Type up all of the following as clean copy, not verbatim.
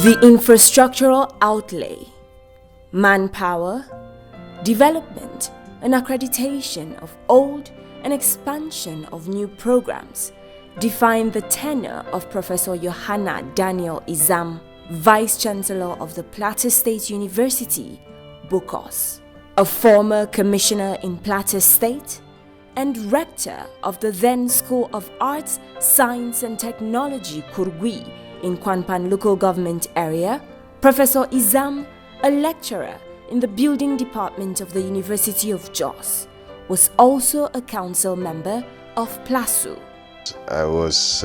The infrastructural outlay, manpower, development and accreditation of old and expansion of new programs define the tenure of Professor Johanna Daniel Izam, Vice-Chancellor of the Plateau State University, Bukos, a former commissioner in Plateau State and rector of the then School of Arts, Science and Technology, Kurgui, in Kwanpan local government area. Professor Izam, a lecturer in the building department of the University of Jos, was also a council member of PLASU. I was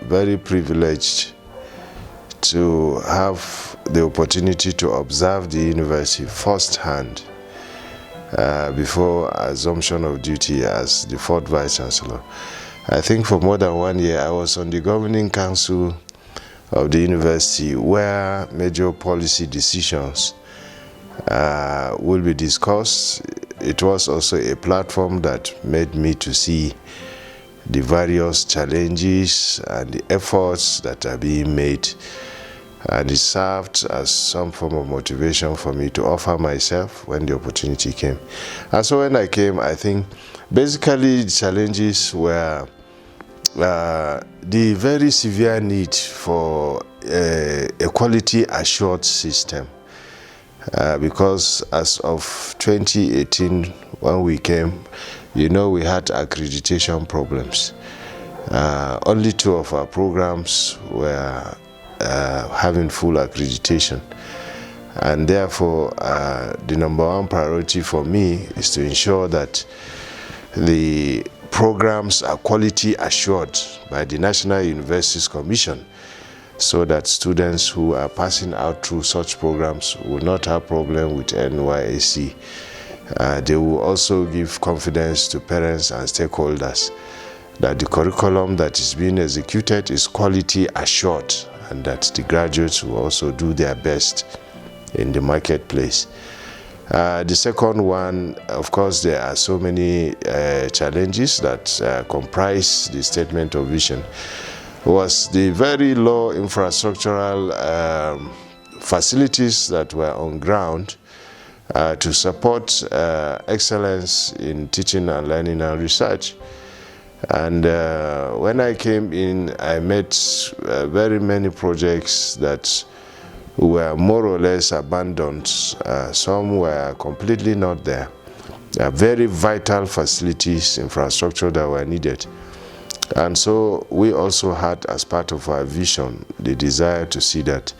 very privileged to have the opportunity to observe the university firsthand before assumption of duty as the fourth Vice-Chancellor. I think for more than 1 year I was on the governing council of the university where major policy decisions will be discussed. It was also a platform that made me to see the various challenges and the efforts that are being made, and it served as some form of motivation for me to offer myself when the opportunity came. And so when I came, I think basically the challenges were the very severe need for a quality assured system, because as of 2018 when we came, you know, we had accreditation problems. Only 2 of our programs were having full accreditation, and therefore the number 1 priority for me is to ensure that the programs are quality assured by the National Universities Commission, so that students who are passing out through such programs will not have problem with NYSC. They will also give confidence to parents and stakeholders that the curriculum that is being executed is quality assured, and that the graduates will also do their best in the marketplace. The second one, of course, there are so many challenges that comprise the statement of vision, was the very low infrastructural facilities that were on ground to support excellence in teaching and learning and research. And when I came in, I met very many projects that were more or less abandoned. Some were completely not there. There are very vital facilities, infrastructure that were needed. And so we also had, as part of our vision, the desire to see that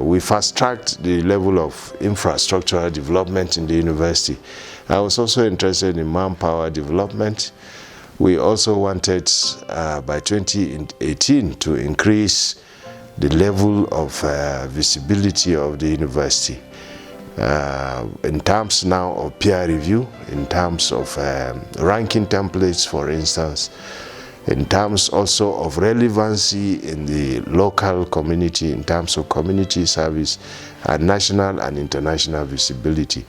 we fast-tracked the level of infrastructural development in the university. I was also interested in manpower development. We also wanted by 2018 to increase the level of visibility of the university in terms now of peer review, in terms of ranking templates, for instance, in terms also of relevancy in the local community, in terms of community service and national and international visibility.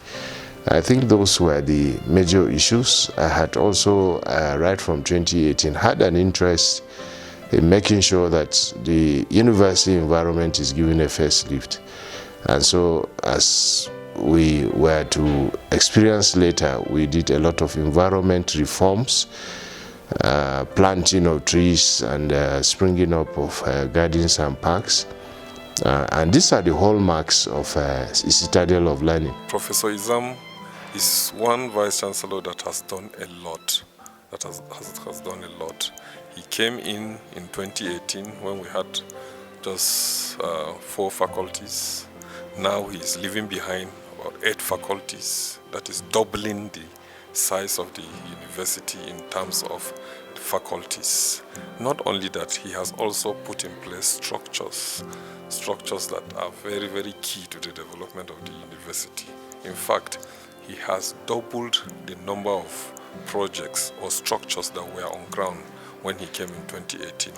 I think those were the major issues. I had also, right from 2018, had an interest in making sure that the university environment is given a facelift. And so as we were to experience later, we did a lot of environment reforms, planting of trees and springing up of gardens and parks. And these are the hallmarks of a citadel of learning. Professor Izam is one Vice-Chancellor that has done a lot, that has done a lot. He came in 2018 when we had just 4 faculties. Now he's leaving behind about 8 faculties. That is doubling the size of the university in terms of faculties. Not only that, he has also put in place structures that are very, very key to the development of the university. In fact, he has doubled the number of projects or structures that were on ground when he came in 2018,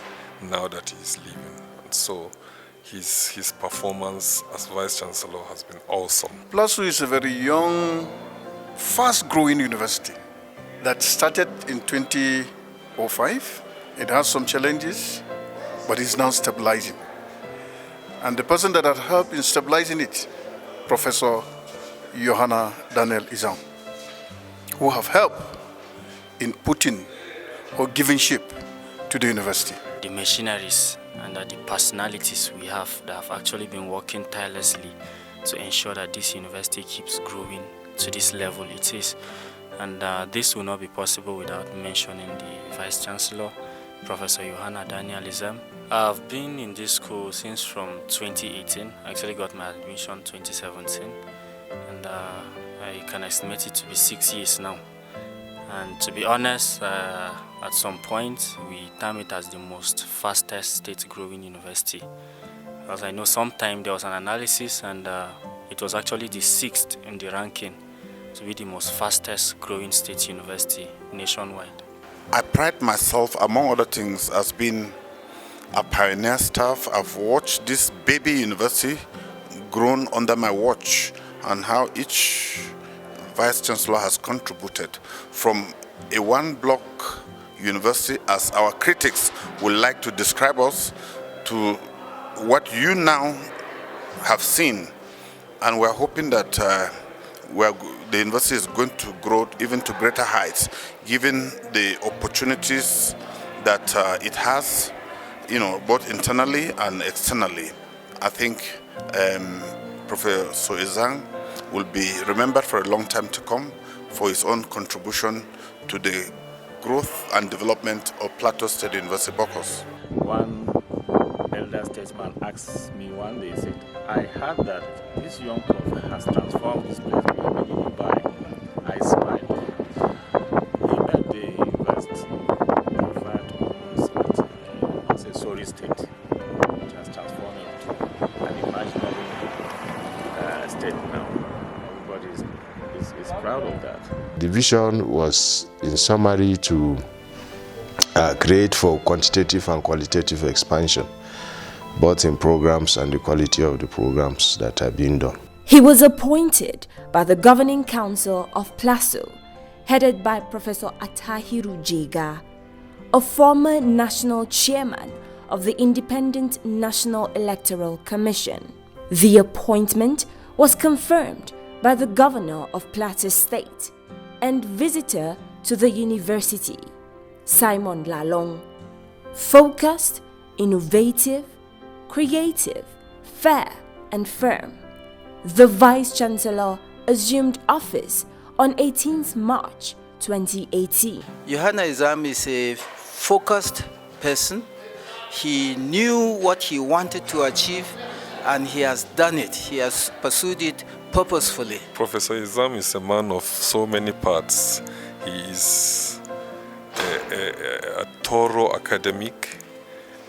now that he is leaving. And so his performance as Vice-Chancellor has been awesome. PLASU is a very young, fast-growing university that started in 2005. It has some challenges, but it's now stabilizing. And the person that had helped in stabilizing it, Professor Johanna Daniel Izam, who have helped in putting or giving shape to the university. The machineries and the personalities we have that have actually been working tirelessly to ensure that this university keeps growing to this level it is. And this will not be possible without mentioning the Vice Chancellor, Professor Johanna Daniel Izam. I've been in this school since from 2018. I actually got my admission 2017, and I can estimate it to be 6 years now. And to be honest, at some point we term it as the most fastest state-growing university, because I know sometime there was an analysis and it was actually the 6th in the ranking to be the most fastest growing state university nationwide. I pride myself, among other things, as being a pioneer staff. I've watched this baby university grown under my watch, and how each Vice Chancellor has contributed from a one-block university, as our critics would like to describe us, to what you now have seen. And we're hoping that the university is going to grow even to greater heights, given the opportunities that it has, both internally and externally. I think Professor Izam will be remembered for a long time to come for his own contribution to the growth and development of Plateau State University, Bokos. One elder statesman asked me one day, he said, I heard that this young Prof has transformed this place by. I smiled. He left the university, referred to almost as a sorry state, which has transformed into an imaginary state now. Everybody is proud of that. The vision was, in summary, to create for quantitative and qualitative expansion, both in programs and the quality of the programs that are being done. He was appointed by the Governing Council of PLASU, headed by Professor Atahiru Jega, a former national chairman of the Independent National Electoral Commission. The appointment was confirmed by the Governor of Plateau State and visitor to the university, Simon Lalong. Focused, innovative, creative, fair and firm, the Vice-Chancellor assumed office on 18th March 2018. Johanna Izam is a focused person. He knew what he wanted to achieve and he has done it. He has pursued it purposefully. Professor Izam is a man of so many parts. He is a thorough academic,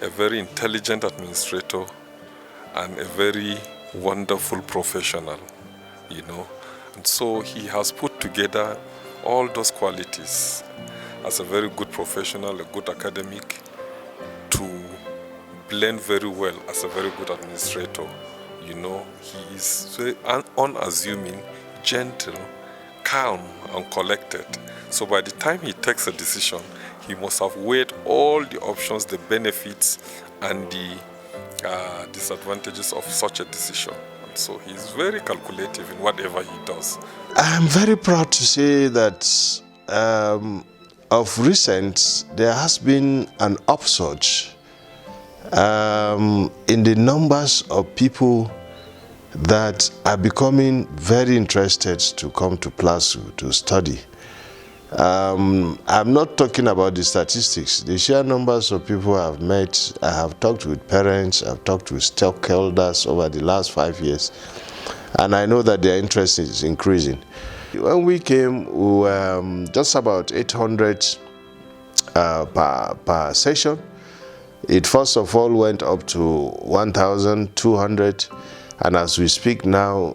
a very intelligent administrator, and a very wonderful professional, And so he has put together all those qualities as a very good professional, a good academic, to blend very well as a very good administrator. He is very unassuming, gentle, calm, and collected. So by the time he takes a decision, he must have weighed all the options, the benefits, and the disadvantages of such a decision. And so he's very calculative in whatever he does. I'm very proud to say that of recent, there has been an upsurge in the numbers of people that are becoming very interested to come to PLASU to study. I'm not talking about the statistics. The sheer numbers of people I've met, I have talked with parents, I've talked with stockholders over the last 5 years, and I know that their interest is increasing. When we came, we were just about 800 per session. It first of all went up to 1,200, and as we speak now,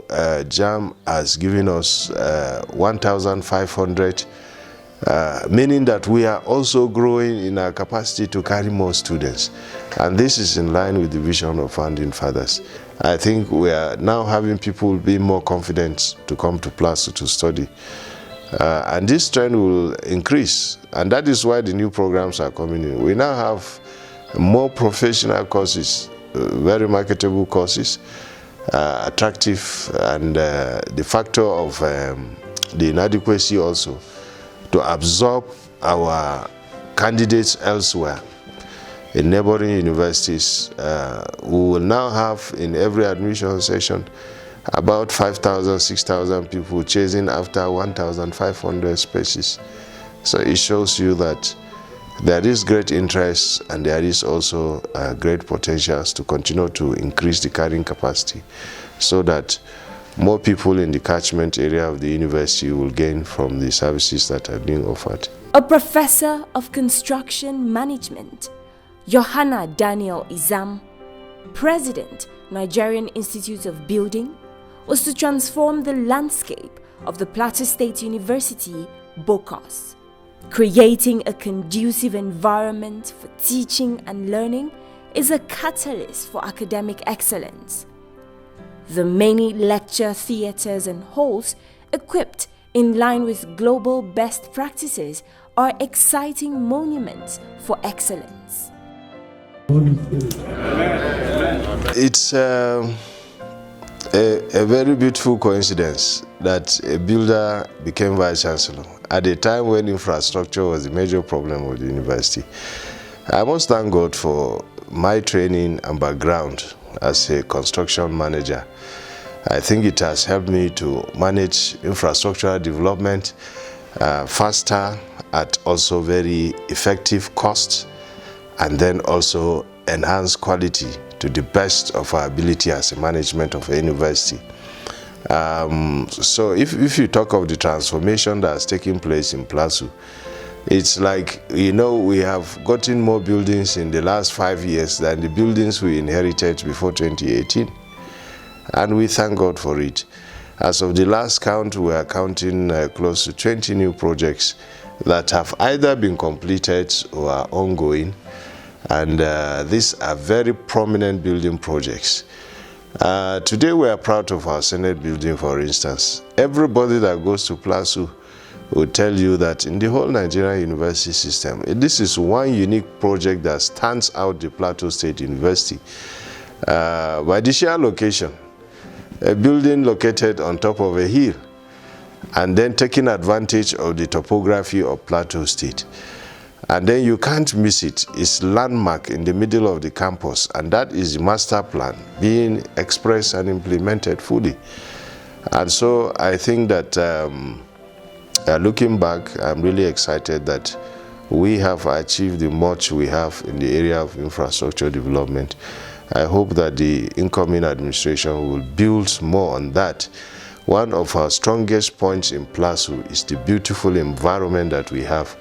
JAM has given us 1,500, meaning that we are also growing in our capacity to carry more students. And this is in line with the vision of founding fathers. I think we are now having people be more confident to come to PLASU to study. And this trend will increase, and that is why the new programs are coming in. We now have more professional courses very marketable courses, attractive, and the factor of the inadequacy also to absorb our candidates elsewhere in neighboring universities. We will now have in every admission session about 5,000, 6,000 people chasing after 1,500 spaces. So it shows you that there is great interest and there is also great potentials to continue to increase the carrying capacity so that more people in the catchment area of the university will gain from the services that are being offered. A professor of construction management, Johanna Daniel Izam, President, Nigerian Institute of Building, was to transform the landscape of the Plateau State University, BOCOS. Creating a conducive environment for teaching and learning is a catalyst for academic excellence. The many lecture theatres and halls equipped in line with global best practices are exciting monuments for excellence. It's a very beautiful coincidence that a builder became vice chancellor at a time when infrastructure was the major problem of the university. I must thank God for my training and background as a construction manager. I think it has helped me to manage infrastructural development faster at also very effective costs, and then also enhance quality to the best of our ability as a management of a university. So if you talk of the transformation that has taken place in PLASU, it's like, you know, we have gotten more buildings in the last 5 years than the buildings we inherited before 2018. And we thank God for it. As of the last count, we are counting close to 20 new projects that have either been completed or are ongoing. And these are very prominent building projects. Today we are proud of our Senate building, for instance. Everybody that goes to PLASU will tell you that in the whole Nigerian university system, this is one unique project that stands out the Plateau State University. By the sheer location, a building located on top of a hill, and then taking advantage of the topography of Plateau State. And then you can't miss it. It's landmark in the middle of the campus, and that is the master plan being expressed and implemented fully. And so I think that looking back, I'm really excited that we have achieved the much we have in the area of infrastructure development. I hope that the incoming administration will build more on that. One of our strongest points in PLASU is the beautiful environment that we have,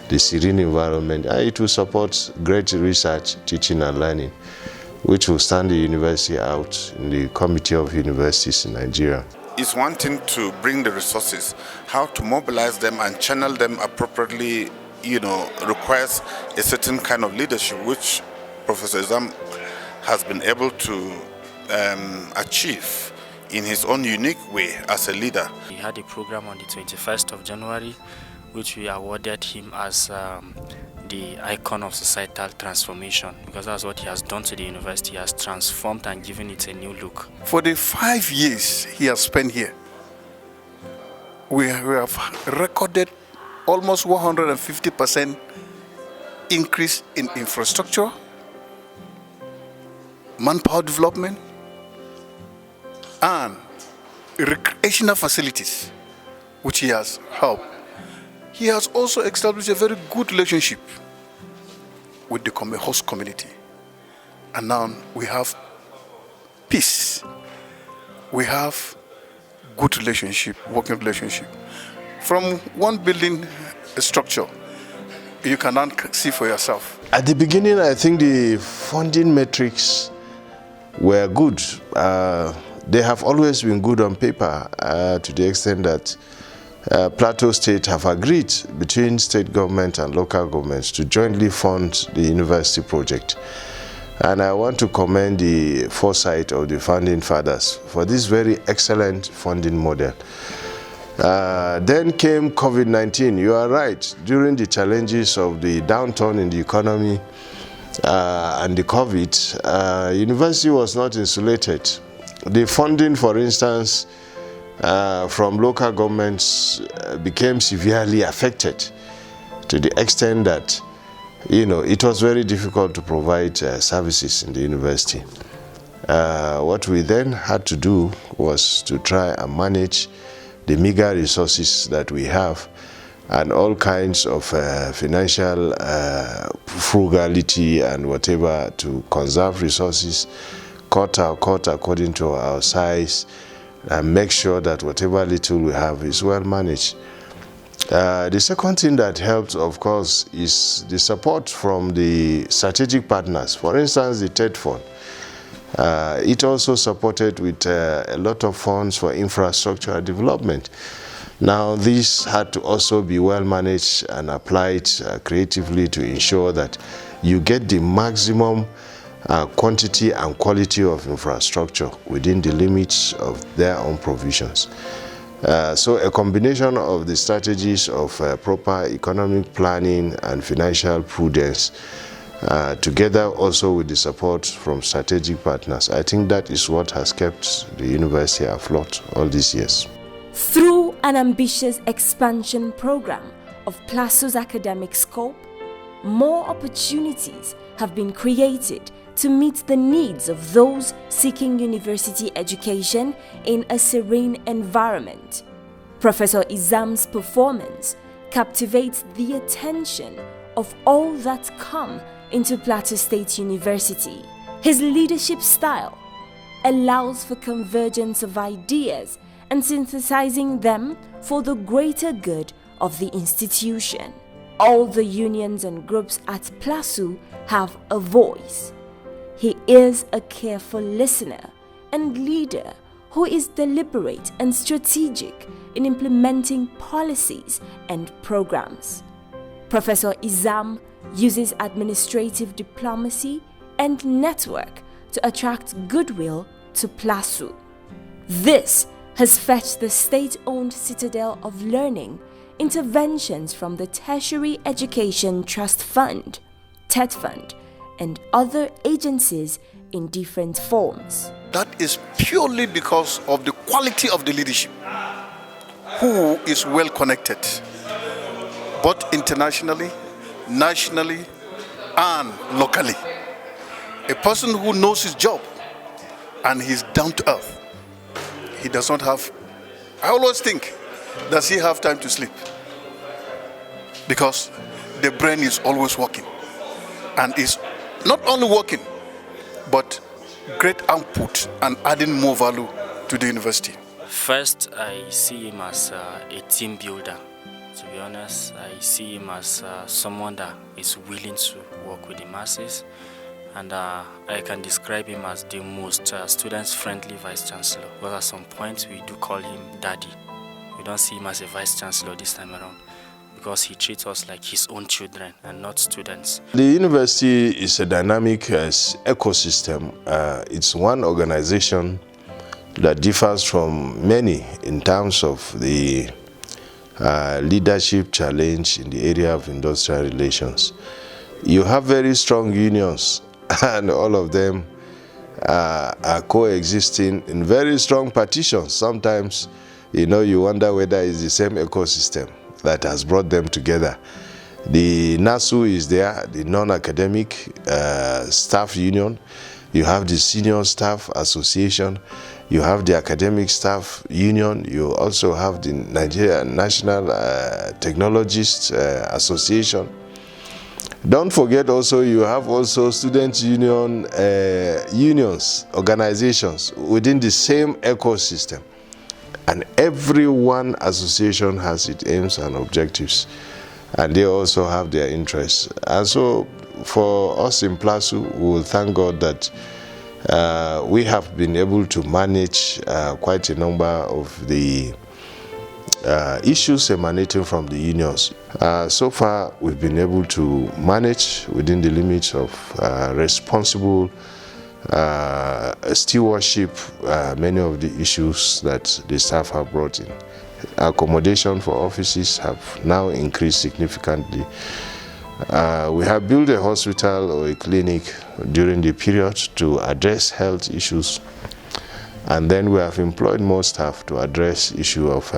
the serene environment. It will support great research, teaching and learning, which will stand the university out in the Committee of Universities in Nigeria. It's one thing to bring the resources. How to mobilize them and channel them appropriately, requires a certain kind of leadership, which Professor Izam has been able to achieve in his own unique way as a leader. He had a program on the 21st of January, which we awarded him as the icon of societal transformation, because that's what he has done to the university. He has transformed and given it a new look. For the 5 years he has spent here, we have recorded almost 150% increase in infrastructure, manpower development, and recreational facilities, which he has helped. He has also established a very good relationship with the host community. And now we have peace. We have good relationship, working relationship. From one building structure, you can now see for yourself. At the beginning, I think the funding metrics were good. They have always been good on paper to the extent that Plateau State have agreed between state government and local governments to jointly fund the university project. And I want to commend the foresight of the founding fathers for this very excellent funding model. Then came COVID-19. You are right. During the challenges of the downturn in the economy, and the COVID, university was not insulated. The funding, for instance, from local governments became severely affected to the extent that, it was very difficult to provide services in the university. What we then had to do was to try and manage the meager resources that we have and all kinds of financial frugality and whatever to conserve resources, cut according to our size, and make sure that whatever little we have is well managed. The second thing that helped, of course, is the support from the strategic partners. For instance, the TED Fund. It also supported with a lot of funds for infrastructure development. Now, this had to also be well managed and applied creatively to ensure that you get the maximum quantity and quality of infrastructure within the limits of their own provisions. So a combination of the strategies of proper economic planning and financial prudence, together also with the support from strategic partners, I think that is what has kept the university afloat all these years. Through an ambitious expansion program of PLASU's academic scope, more opportunities have been created to meet the needs of those seeking university education in a serene environment. Professor Izam's performance captivates the attention of all that come into Plateau State University. His leadership style allows for convergence of ideas and synthesizing them for the greater good of the institution. All the unions and groups at PLASU have a voice. He is a careful listener and leader who is deliberate and strategic in implementing policies and programs. Professor Izam uses administrative diplomacy and network to attract goodwill to PLASU. This has fetched the state-owned Citadel of Learning interventions from the Tertiary Education Trust Fund, TED Fund, and other agencies in different forms. That is purely because of the quality of the leadership, who is well connected, both internationally, nationally, and locally. A person who knows his job and he's down to earth. He does not have, I always think, does he have time to sleep? Because the brain is always working and is not only working, but great output and adding more value to the university. First, I see him as a team builder. To be honest, I see him as someone that is willing to work with the masses, and I can describe him as the most students-friendly vice-chancellor. But at some point, we do call him Daddy. We don't see him as a vice-chancellor this time around, because he treats us like his own children and not students. The university is a dynamic ecosystem. It's one organization that differs from many in terms of the leadership challenge in the area of industrial relations. You have very strong unions, and all of them are coexisting in very strong partitions. Sometimes, you wonder whether it's the same ecosystem that has brought them together. The NASU is there, the non-academic staff union. You have the senior staff association. You have the academic staff union. You also have the Nigerian National Technologists Association. Don't forget also, you have also student union unions, organizations within the same ecosystem. And every one association has its aims and objectives, and they also have their interests. And so for us in PLASU, we will thank God that we have been able to manage quite a number of the issues emanating from the unions. So far, we've been able to manage within the limits of responsible stewardship many of the issues that the staff have brought in. Accommodation for offices have now increased significantly. We have built a hospital or a clinic during the period to address health issues, and then we have employed more staff to address issue of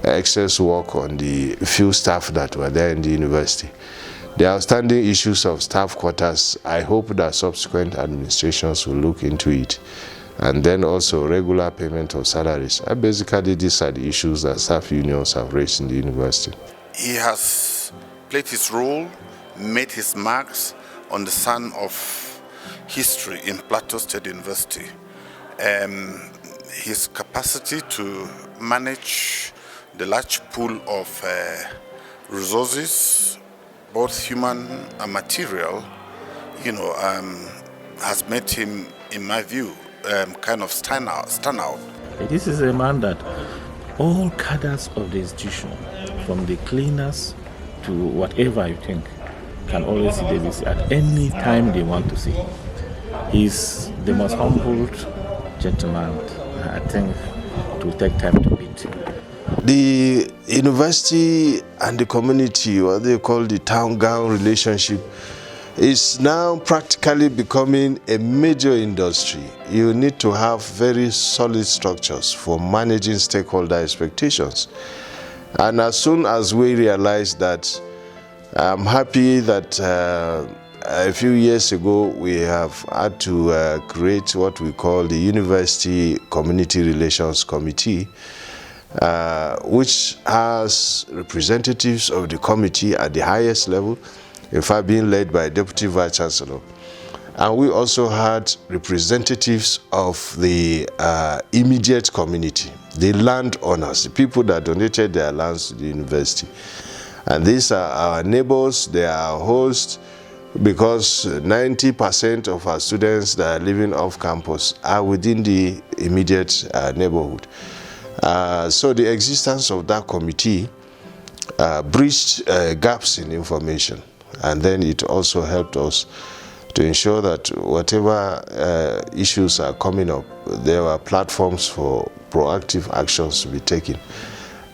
excess work on the few staff that were there in the university. The outstanding issues of staff quarters, I hope that subsequent administrations will look into it, and then also regular payment of salaries. Basically, these are the issues that staff unions have raised in the university. He has played his role, made his marks on the sun of history in Plateau State University. His capacity to manage the large pool of resources, both human and material, has made him, in my view, kind of stand out. This is a man that all cadres of the institution, from the cleaners to whatever you think, can always see the VC at any time they want to see. He's the most humbled gentleman, I think, to take time to meet. The university and the community, what they call the town-gown relationship, is now practically becoming a major industry. You need to have very solid structures for managing stakeholder expectations. And as soon as we realize that, I'm happy that a few years ago we have had to create what we call the University Community Relations Committee, which has representatives of the committee at the highest level, in fact being led by Deputy Vice Chancellor. And we also had representatives of the immediate community, the landowners, the people that donated their lands to the university. And these are our neighbors, they are our hosts, because 90% of our students that are living off campus are within the immediate neighborhood. So the existence of that committee breached gaps in information, and then it also helped us to ensure that whatever issues are coming up, there are platforms for proactive actions to be taken.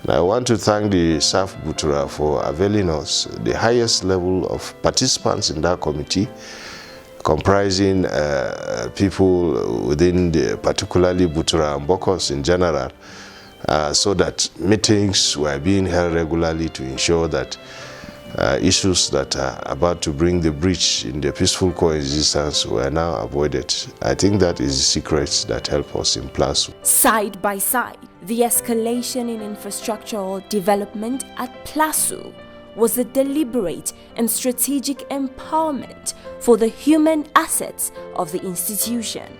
And I want to thank the SAF Butura for availing us the highest level of participants in that committee, comprising people within the, particularly Butura and Bokos in general, so that meetings were being held regularly to ensure that issues that are about to bring the breach in the peaceful coexistence were now avoided. I think that is the secret that help us in PLASU. Side by side, the escalation in infrastructural development at PLASU was a deliberate and strategic empowerment for the human assets of the institution.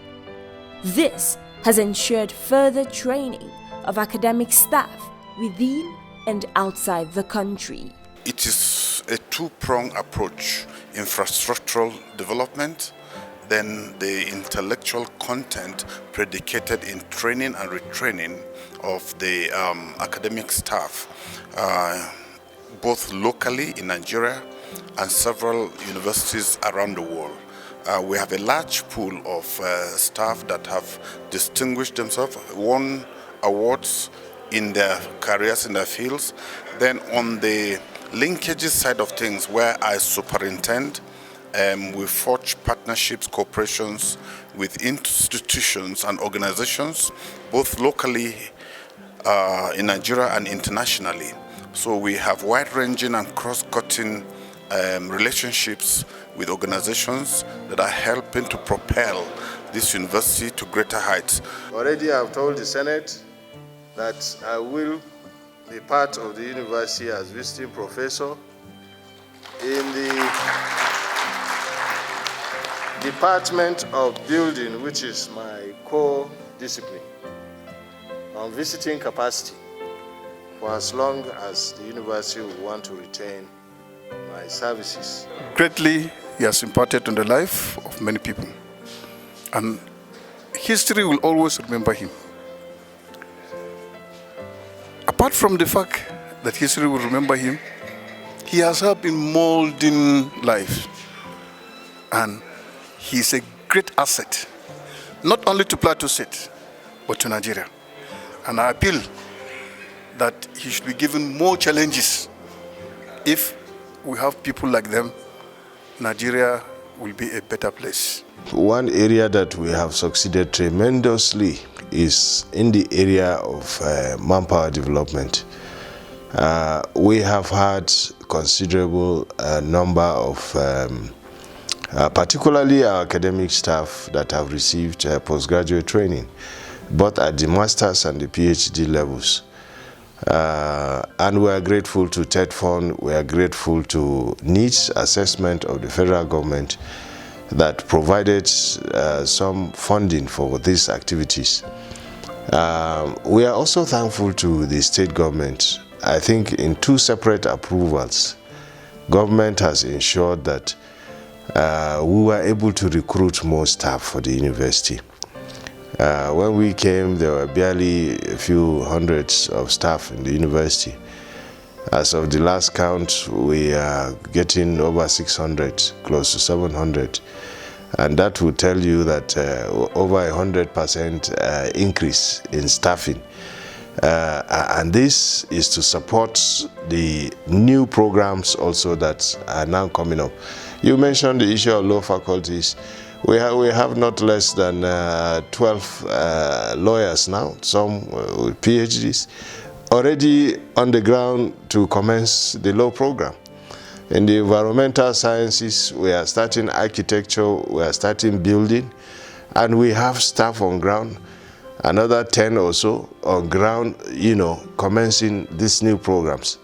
This has ensured further training of academic staff within and outside the country. It is a two-pronged approach: infrastructural development, then the intellectual content predicated in training and retraining of the academic staff, both locally in Nigeria and several universities around the world. We have a large pool of staff that have distinguished themselves, won awards in their careers, in their fields. Then on the linkages side of things, where I superintend, we forge partnerships, cooperations with institutions and organizations, both locally in Nigeria and internationally. So we have wide-ranging and cross-cutting relationships with organizations that are helping to propel this university to greater heights. Already I've told the Senate that I will be part of the university as visiting professor in the Department of Building, which is my core discipline, on visiting capacity, for as long as the university will want to retain my services. Greatly, he has imparted on the life of many people, and history will always remember him. Apart from the fact that history will remember him, he has helped in molding life, and he is a great asset, not only to Plateau State, but to Nigeria. And I appeal that he should be given more challenges if we have people like them, Nigeria will be a better place. One area that we have succeeded tremendously is in the area of manpower development. We have had considerable number of particularly our academic staff that have received postgraduate training, both at the master's and the PhD levels. And we are grateful to TED Fund, we are grateful to needs assessment of the federal government that provided some funding for these activities. We are also thankful to the state government. I think in 2 separate approvals, government has ensured that we were able to recruit more staff for the university. When we came, there were barely a few hundreds of staff in the university. As of the last count, we are getting over 600, close to 700. And that will tell you that over 100% increase in staffing. And this is to support the new programs also that are now coming up. You mentioned the issue of law faculties. We have not less than 12 lawyers now, some with PhDs, already on the ground to commence the law program. In the environmental sciences, we are starting architecture, we are starting building, and we have staff on ground, another 10 or so on ground, commencing these new programs.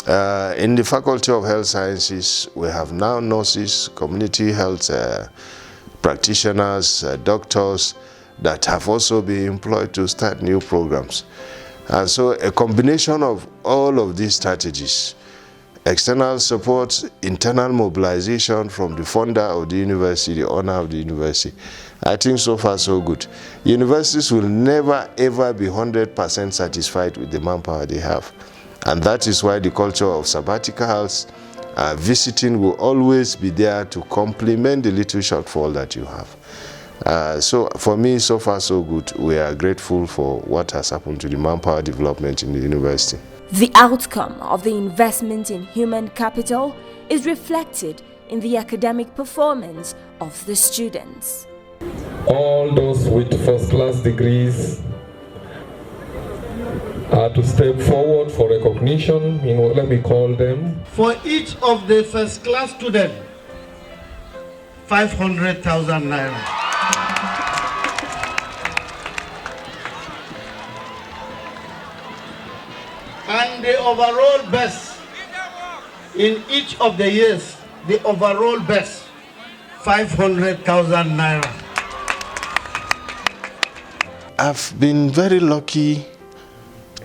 In the Faculty of Health Sciences, we have now nurses, community health practitioners, doctors that have also been employed to start new programs. And so a combination of all of these strategies, external support, internal mobilization from the funder of the university, the owner of the university, I think so far so good. Universities will never ever be 100% satisfied with the manpower they have. And that is why the culture of sabbaticals, visiting will always be there to complement the little shortfall that you have. So for me, so far so good. We are grateful for what has happened to the manpower development in the university. The outcome of the investment in human capital is reflected in the academic performance of the students. All those with first-class degrees are to step forward for recognition. Let me call them. For each of the first-class students, 500,000 naira. And the overall best in each of the years, the overall best, 500,000 naira. I've been very lucky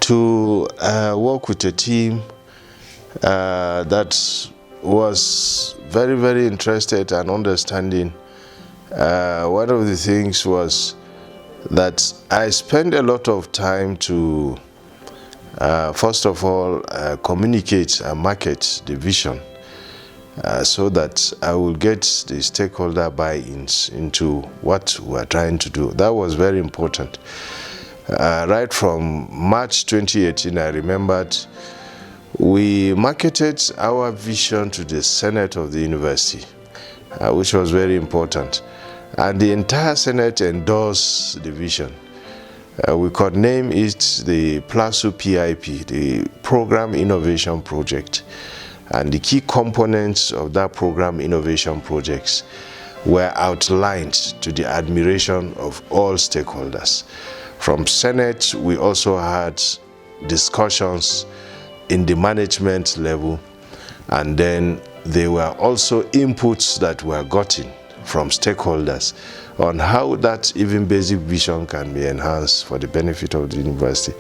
to work with a team that was very, very interested and understanding. One of the things was that I spent a lot of time to, first of all, communicate and market the vision so that I will get the stakeholder buy-ins into what we're trying to do. That was very important. Right from March 2018, I remembered we marketed our vision to the Senate of the university, which was very important. And the entire Senate endorsed the vision. We could name it the PLASU PIP, the Program Innovation Project. And the key components of that program innovation projects were outlined to the admiration of all stakeholders. From Senate, we also had discussions in the management level, and then there were also inputs that were gotten from stakeholders on how that even basic vision can be enhanced for the benefit of the university.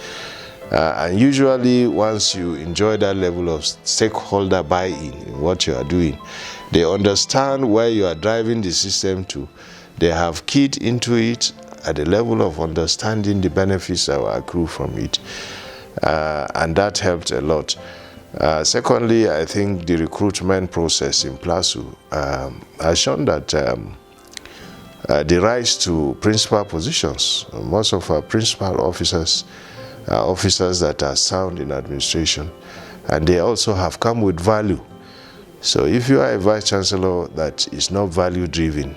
And usually once you enjoy that level of stakeholder buy-in in what you are doing, they understand where you are driving the system to. They have keyed into it at the level of understanding the benefits that will accrue from it. And that helped a lot. Secondly, I think the recruitment process in PLASU has shown that the rise to principal positions, most of our principal officers are officers that are sound in administration, and they also have come with value So if you are a vice chancellor that is not value driven,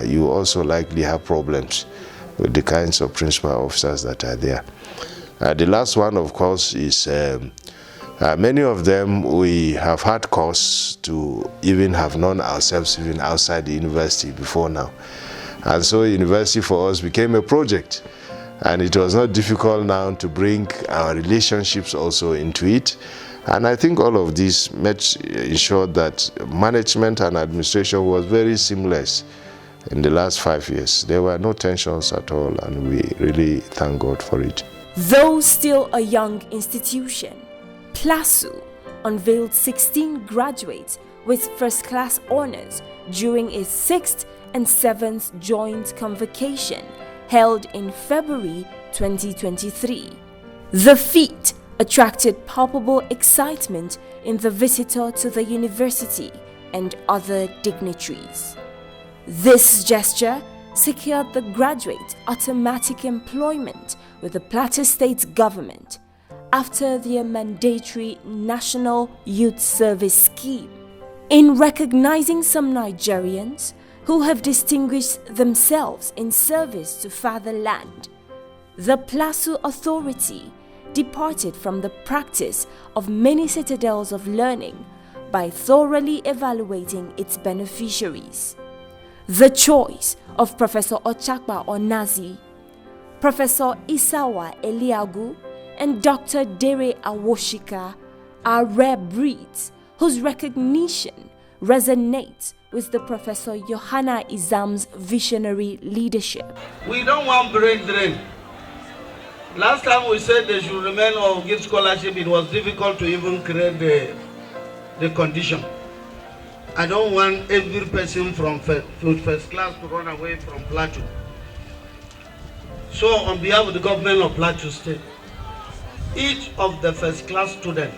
you also likely have problems with the kinds of principal officers that are there. The last one, of course, is many of them we have had cause to even have known ourselves even outside the university before now. And so university for us became a project. And it was not difficult now to bring our relationships also into it. And I think all of this ensured that management and administration was very seamless in the last 5 years. There were no tensions at all, and we really thank God for it. Though still a young institution, PLASU unveiled 16 graduates with first-class honors during its 6th and 7th joint convocation held in February 2023. The feat attracted palpable excitement in the visitor to the university and other dignitaries. This gesture secured the graduate automatic employment with the Plateau State government after their mandatory National Youth Service Scheme. In recognizing some Nigerians who have distinguished themselves in service to fatherland, the PLASU Authority departed from the practice of many citadels of learning by thoroughly evaluating its beneficiaries. The choice of Professor Ochakpa Onazi, Professor Isawa Eliagu, and Dr. Dere Awoshika are rare breeds whose recognition resonates with the Professor Johanna Izam's visionary leadership. We don't want brain drain. Last time we said they should remain or give scholarship, it was difficult to even create the condition. I don't want every person from first class to run away from Plateau. So on behalf of the government of Plateau State, each of the first class students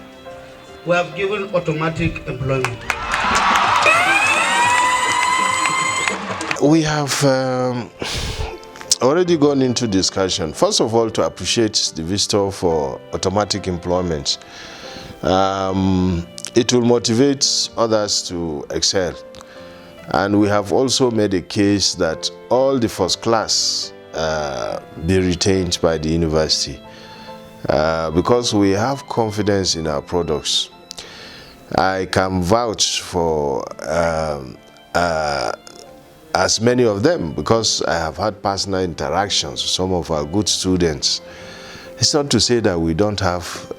we have given automatic employment. We have already gone into discussion. First of all, to appreciate the visitor for automatic employment. It will motivate others to excel. And we have also made a case that all the first class be retained by the university because we have confidence in our products. I can vouch for as many of them because I have had personal interactions with some of our good students. It's not to say that we don't have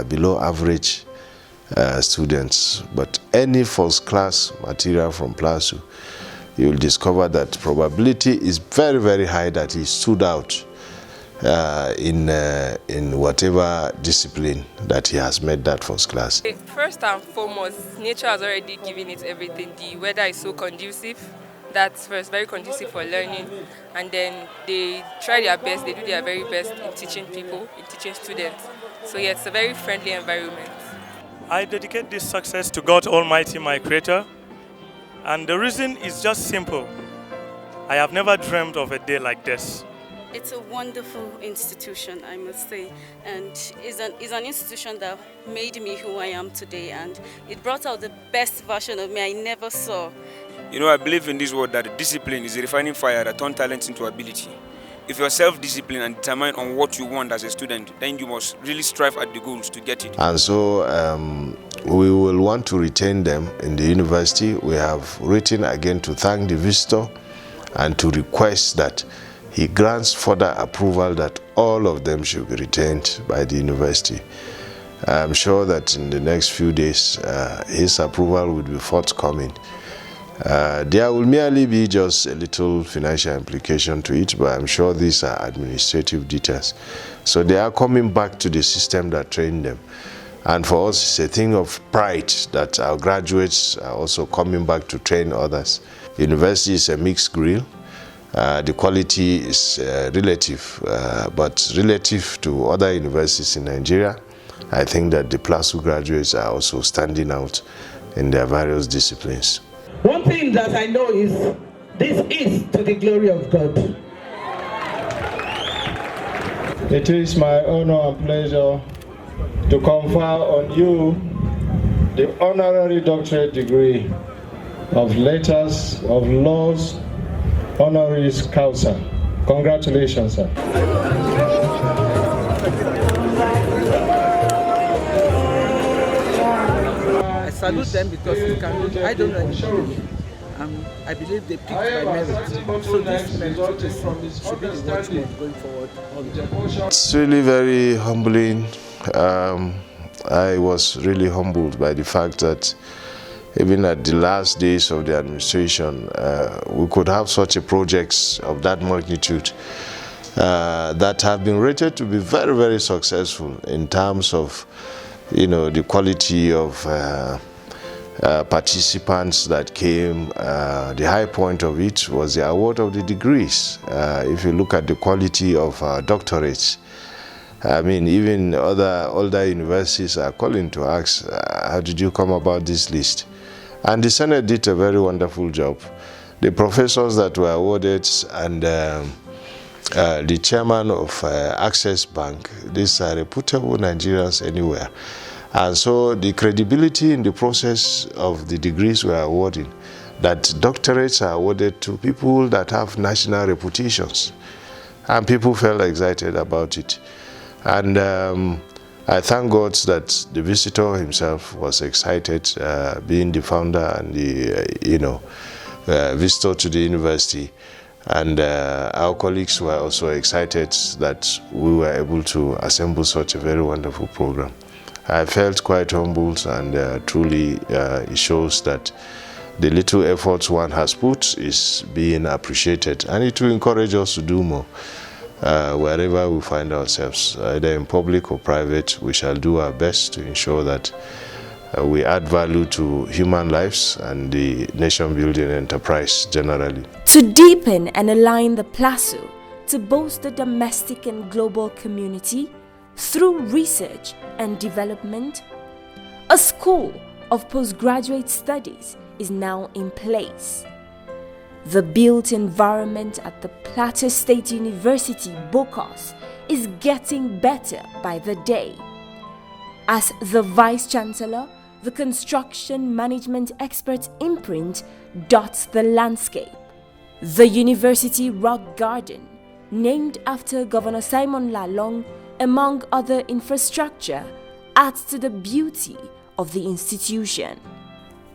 below average students, but any first class material from PLASU, you will discover that probability is very, very high that he stood out in whatever discipline that he has made that first class. First and foremost, nature has already given it everything. The weather is so conducive. That's first, very conducive for learning, and then they try their best, they do their very best in teaching people, in teaching students. So yeah, it's a very friendly environment. I dedicate this success to God Almighty, my Creator, and the reason is just simple. I have never dreamed of a day like this. It's a wonderful institution, I must say, and it's an institution that made me who I am today, and it brought out the best version of me I never saw. You know, I believe in this word that discipline is a refining fire that turns talent into ability. If you're self-disciplined and determined on what you want as a student, then you must really strive at the goals to get it. And so we will want to retain them in the university. We have written again to thank the visitor and to request that he grants further approval that all of them should be retained by the university. I'm sure that in the next few days, his approval will be forthcoming. There will merely be just a little financial implication to it, but I'm sure these are administrative details. So they are coming back to the system that trained them. And for us, it's a thing of pride that our graduates are also coming back to train others. University is a mixed grill. The quality is relative, but relative to other universities in Nigeria, I think that the PLASU graduates are also standing out in their various disciplines. One thing that I know is this is to the glory of God. It is my honor and pleasure to confer on you the honorary doctorate degree of Letters of Laws, honoris causa. Congratulations, sir. I salute them because I don't know anything. I believe they picked my merit. So this merit should be the watchword going forward. It's really very humbling. I was really humbled by the fact that even at the last days of the administration, we could have such a projects of that magnitude that have been rated to be very, very successful in terms of, the quality of participants that came. The high point of it was the award of the degrees. If you look at the quality of doctorates, I mean, even older universities are calling to ask, how did you come about this list? And the Senate did a very wonderful job. The professors that were awarded and the chairman of Access Bank, these are reputable Nigerians anywhere. And so the credibility in the process of the degrees we are awarding, that doctorates are awarded to people that have national reputations. And people felt excited about it. And I thank God that the visitor himself was excited, being the founder and the, visitor to the university. And our colleagues were also excited that we were able to assemble such a very wonderful program. I felt quite humbled, and truly it shows that the little efforts one has put is being appreciated, and it will encourage us to do more. Wherever we find ourselves, either in public or private, we shall do our best to ensure that we add value to human lives and the nation-building enterprise generally. To deepen and align the PLASU to boast the domestic and global community through research and development, a school of postgraduate studies is now in place. The built environment at the Plateau State University, Bokos, is getting better by the day. As the Vice Chancellor, the construction management expert imprint dots the landscape. The University Rock Garden, named after Governor Simon Lalong, among other infrastructure, adds to the beauty of the institution.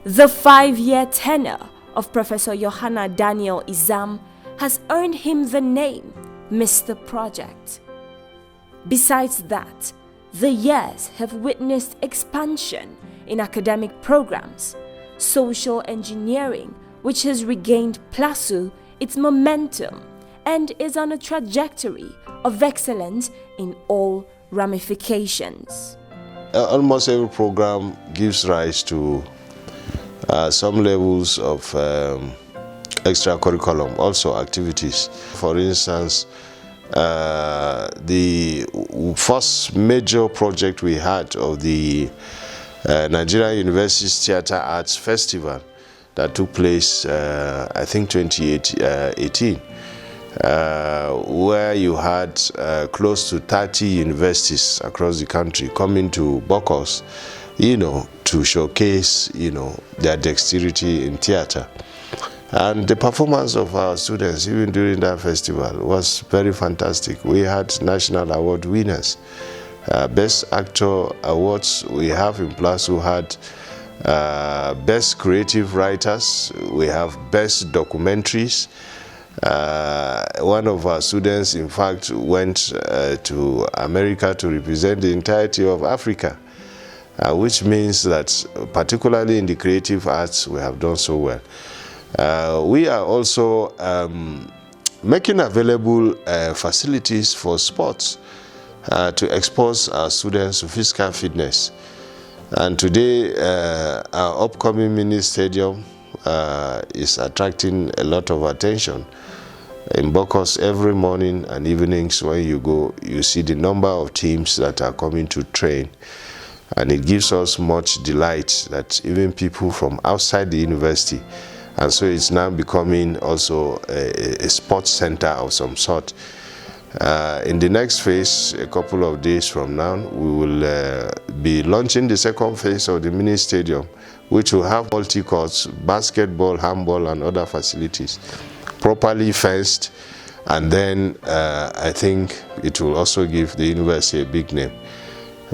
The 5-year tenure of Professor Johanna Daniel Izam has earned him the name Mr. Project. Besides that, the years have witnessed expansion in academic programs, social engineering, which has regained PLASU its momentum and is on a trajectory of excellence in all ramifications. Almost every program gives rise to some levels of extracurriculum, also activities. For instance, the first major project we had of the Nigerian University's Theatre Arts Festival that took place, I think 2018, where you had close to 30 universities across the country coming to Bokos, to showcase, their dexterity in theatre. And the performance of our students, even during that festival, was very fantastic. We had national award winners. Best Actor awards we have in PLASU had Best Creative Writers, we have Best Documentaries. One of our students, in fact, went to America to represent the entirety of Africa, which means that particularly in the creative arts, we have done so well. We are also making available facilities for sports to expose our students to physical fitness. And today, our upcoming mini stadium is attracting a lot of attention. In Bokos, every morning and evenings when you go, you see the number of teams that are coming to train. And it gives us much delight that even people from outside the university, and so it's now becoming also a sports center of some sort. In the next phase, a couple of days from now, we will be launching the second phase of the mini stadium, which will have multi-courts, basketball, handball, and other facilities, properly fenced. And then I think it will also give the university a big name.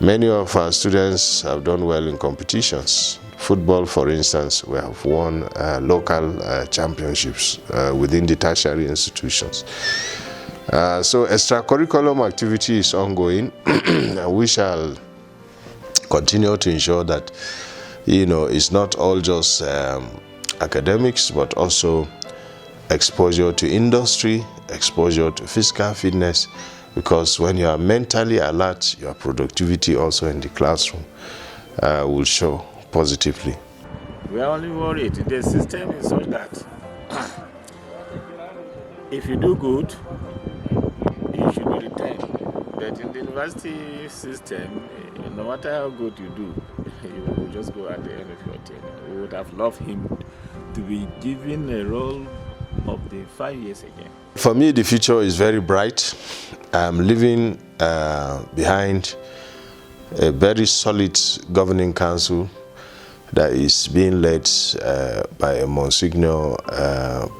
Many of our students have done well in competitions. Football, for instance, we have won local championships within the tertiary institutions. So extracurriculum activity is ongoing. We shall continue to ensure that, it's not all just academics, but also exposure to industry, exposure to physical fitness, because when you are mentally alert, your productivity also in the classroom will show positively. We are only worried. The system is such that if you do good, you should be retained. But in the university system, no matter how good you do, you will just go at the end of your tenure. We would have loved him to be given a role of the 5 years again. For me, the future is very bright. I'm living behind a very solid governing council that is being led by a Monsignor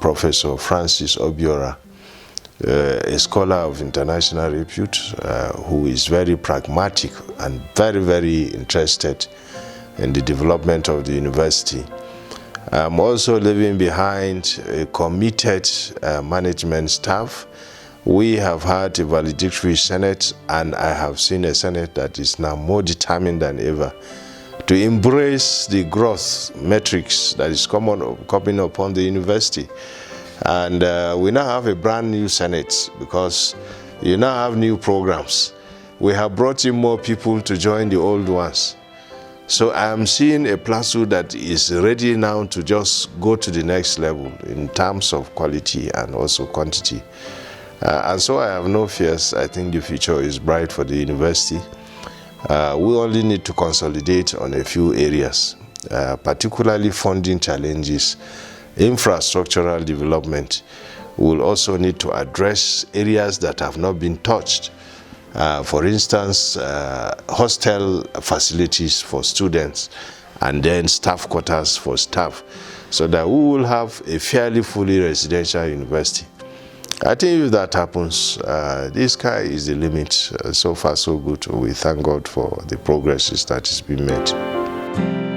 Professor Francis Obiora, a scholar of international repute, who is very pragmatic and very, very interested in the development of the university. I'm also living behind a committed management staff. We have had a valedictory Senate, and I have seen a Senate that is now more determined than ever to embrace the growth metrics that is coming upon the university. And we now have a brand new Senate because you now have new programs. We have brought in more people to join the old ones. So I am seeing a PLASU that is ready now to just go to the next level in terms of quality and also quantity. And so I have no fears. I think the future is bright for the university. We only need to consolidate on a few areas, particularly funding challenges, infrastructural development. We will also need to address areas that have not been touched. For instance, hostel facilities for students, and then staff quarters for staff, so that we will have a fairly fully residential university. I think if that happens, the sky is the limit. So far, so good. We thank God for the progress that is being made.